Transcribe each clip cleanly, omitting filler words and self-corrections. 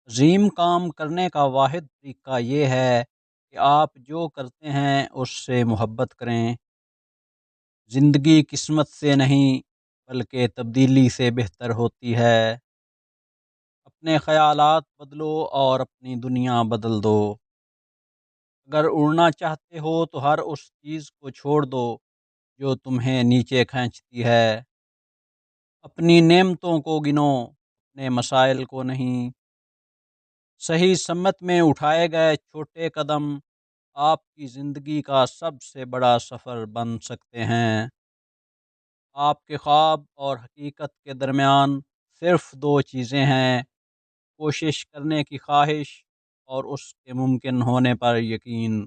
عظیم کام کرنے کا واحد طریقہ یہ ہے کہ آپ جو کرتے ہیں اس سے محبت کریں۔ زندگی قسمت سے نہیں بلکہ تبدیلی سے بہتر ہوتی ہے۔ اپنے خیالات بدلو اور اپنی دنیا بدل دو۔ اگر اڑنا چاہتے ہو تو ہر اس چیز کو چھوڑ دو جو تمہیں نیچے کھینچتی ہے۔ اپنی نعمتوں کو گنو، اپنے مسائل کو نہیں۔ صحیح سمت میں اٹھائے گئے چھوٹے قدم آپ کی زندگی کا سب سے بڑا سفر بن سکتے ہیں۔ آپ کے خواب اور حقیقت کے درمیان صرف دو چیزیں ہیں: کوشش کرنے کی خواہش اور اس کے ممکن ہونے پر یقین۔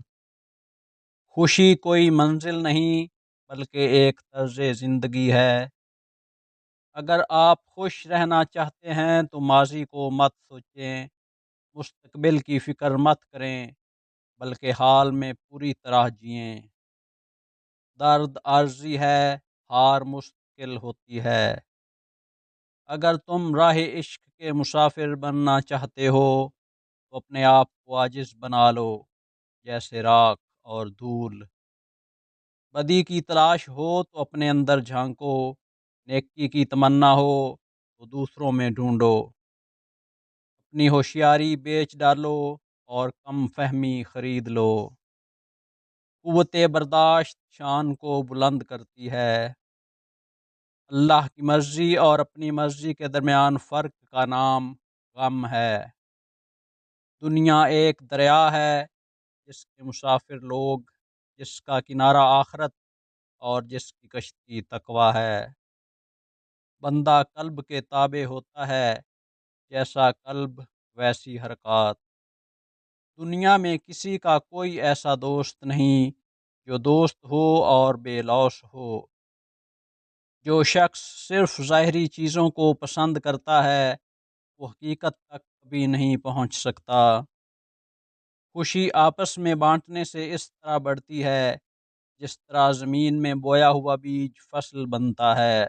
خوشی کوئی منزل نہیں بلکہ ایک طرز زندگی ہے۔ اگر آپ خوش رہنا چاہتے ہیں تو ماضی کو مت سوچیں، مستقبل کی فکر مت کریں، بلکہ حال میں پوری طرح جئیں۔ درد عارضی ہے، ہار مستقل ہوتی ہے۔ اگر تم راہ عشق کے مسافر بننا چاہتے ہو تو اپنے آپ کو عاجز بنا لو، جیسے راکھ اور دھول۔ بدی کی تلاش ہو تو اپنے اندر جھانکو، نیکی کی تمنا ہو تو دوسروں میں ڈھونڈو۔ اپنی ہوشیاری بیچ ڈالو اور کم فہمی خرید لو۔ قوت برداشت شان کو بلند کرتی ہے۔ اللہ کی مرضی اور اپنی مرضی کے درمیان فرق کا نام غم ہے۔ دنیا ایک دریا ہے جس کے مسافر لوگ، جس کا کنارہ آخرت اور جس کی کشتی تقویٰ ہے۔ بندہ قلب کے تابع ہوتا ہے، جیسا قلب ویسی حرکات۔ دنیا میں کسی کا کوئی ایسا دوست نہیں جو دوست ہو اور بے لوث ہو۔ جو شخص صرف ظاہری چیزوں کو پسند کرتا ہے وہ حقیقت تک کبھی نہیں پہنچ سکتا۔ خوشی آپس میں بانٹنے سے اس طرح بڑھتی ہے جس طرح زمین میں بویا ہوا بیج فصل بنتا ہے۔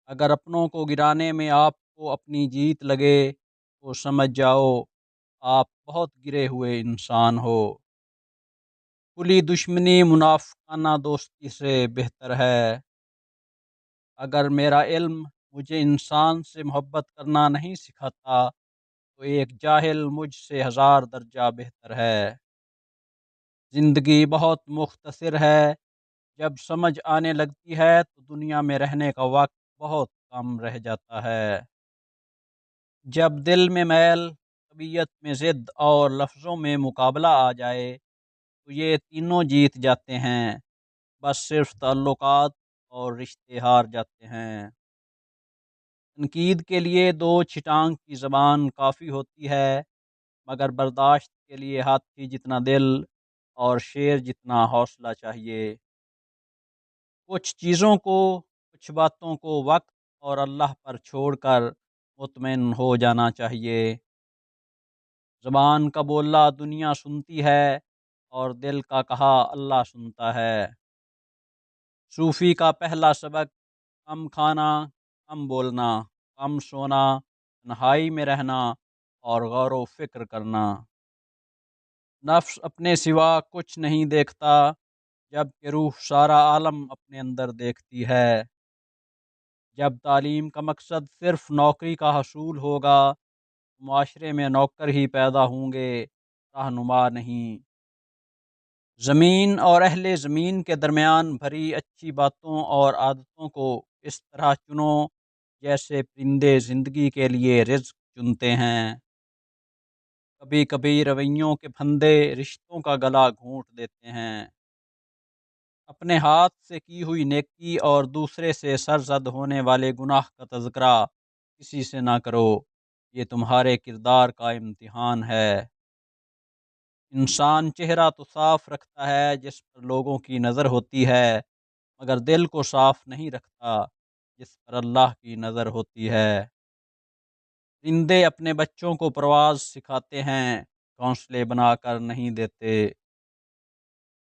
اگر اپنوں کو گرانے میں آپ کو اپنی جیت لگے تو سمجھ جاؤ آپ بہت گرے ہوئے انسان ہو۔ کھلی دشمنی منافقانہ دوستی سے بہتر ہے۔ اگر میرا علم مجھے انسان سے محبت کرنا نہیں سکھاتا تو ایک جاہل مجھ سے 1000 درجہ بہتر ہے۔ زندگی بہت مختصر ہے، جب سمجھ آنے لگتی ہے تو دنیا میں رہنے کا وقت بہت کم رہ جاتا ہے۔ جب دل میں میل، طبیعت میں ضد اور لفظوں میں مقابلہ آ جائے تو یہ تینوں جیت جاتے ہیں، بس صرف تعلقات اور رشتے ہار جاتے ہیں۔ تنقید کے لیے 2 چھٹانگ کی زبان کافی ہوتی ہے، مگر برداشت کے لیے ہاتھی جتنا دل اور شیر جتنا حوصلہ چاہیے۔ کچھ چیزوں کو، کچھ باتوں کو وقت اور اللہ پر چھوڑ کر مطمئن ہو جانا چاہیے۔ زبان کا بولا دنیا سنتی ہے اور دل کا کہا اللہ سنتا ہے۔ صوفی کا پہلا سبق: کم کھانا، کم بولنا، کم سونا، تنہائی میں رہنا اور غور و فکر کرنا۔ نفس اپنے سوا کچھ نہیں دیکھتا جبکہ روح سارا عالم اپنے اندر دیکھتی ہے۔ جب تعلیم کا مقصد صرف نوکری کا حصول ہوگا تو معاشرے میں نوکر ہی پیدا ہوں گے، رہنما نہیں۔ زمین اور اہل زمین کے درمیان بھری اچھی باتوں اور عادتوں کو اس طرح چنو جیسے پرندے زندگی کے لیے رزق چنتے ہیں۔ کبھی کبھی رویوں کے پھندے رشتوں کا گلا گھونٹ دیتے ہیں۔ اپنے ہاتھ سے کی ہوئی نیکی اور دوسرے سے سرزد ہونے والے گناہ کا تذکرہ کسی سے نہ کرو، یہ تمہارے کردار کا امتحان ہے۔ انسان چہرہ تو صاف رکھتا ہے جس پر لوگوں کی نظر ہوتی ہے، مگر دل کو صاف نہیں رکھتا جس پر اللہ کی نظر ہوتی ہے۔ پرندے اپنے بچوں کو پرواز سکھاتے ہیں، گھونسلے بنا کر نہیں دیتے۔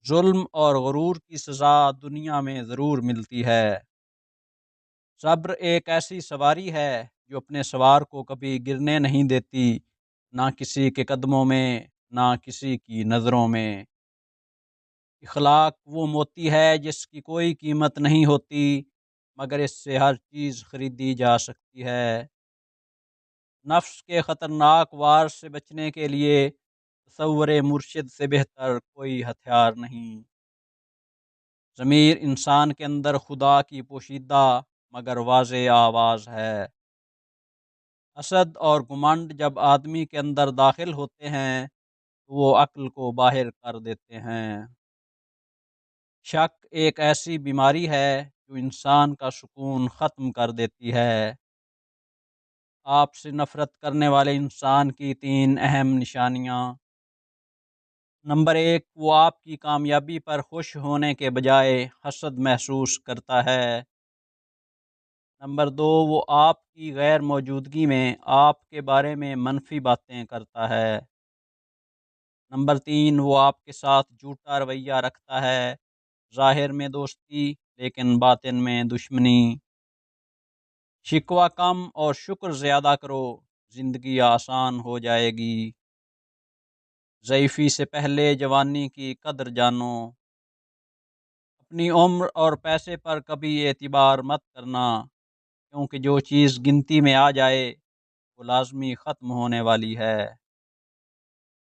ظلم اور غرور کی سزا دنیا میں ضرور ملتی ہے۔ صبر ایک ایسی سواری ہے جو اپنے سوار کو کبھی گرنے نہیں دیتی، نہ کسی کے قدموں میں، نہ کسی کی نظروں میں۔ اخلاق وہ موتی ہے جس کی کوئی قیمت نہیں ہوتی، مگر اس سے ہر چیز خریدی جا سکتی ہے۔ نفس کے خطرناک وار سے بچنے کے لیے تصور مرشد سے بہتر کوئی ہتھیار نہیں۔ ضمیر انسان کے اندر خدا کی پوشیدہ مگر واضح آواز ہے۔ حسد اور گمنڈ جب آدمی کے اندر داخل ہوتے ہیں تو وہ عقل کو باہر کر دیتے ہیں۔ شک ایک ایسی بیماری ہے جو انسان کا سکون ختم کر دیتی ہے۔ آپ سے نفرت کرنے والے انسان کی 3 اہم نشانیاں۔ نمبر 1، وہ آپ کی کامیابی پر خوش ہونے کے بجائے حسد محسوس کرتا ہے۔ نمبر 2، وہ آپ کی غیر موجودگی میں آپ کے بارے میں منفی باتیں کرتا ہے۔ نمبر 3، وہ آپ کے ساتھ جھوٹا رویہ رکھتا ہے، ظاہر میں دوستی لیکن باطن میں دشمنی۔ شکوہ کم اور شکر زیادہ کرو، زندگی آسان ہو جائے گی۔ ضعیفی سے پہلے جوانی کی قدر جانو۔ اپنی عمر اور پیسے پر کبھی اعتبار مت کرنا، کیونکہ جو چیز گنتی میں آ جائے وہ لازمی ختم ہونے والی ہے۔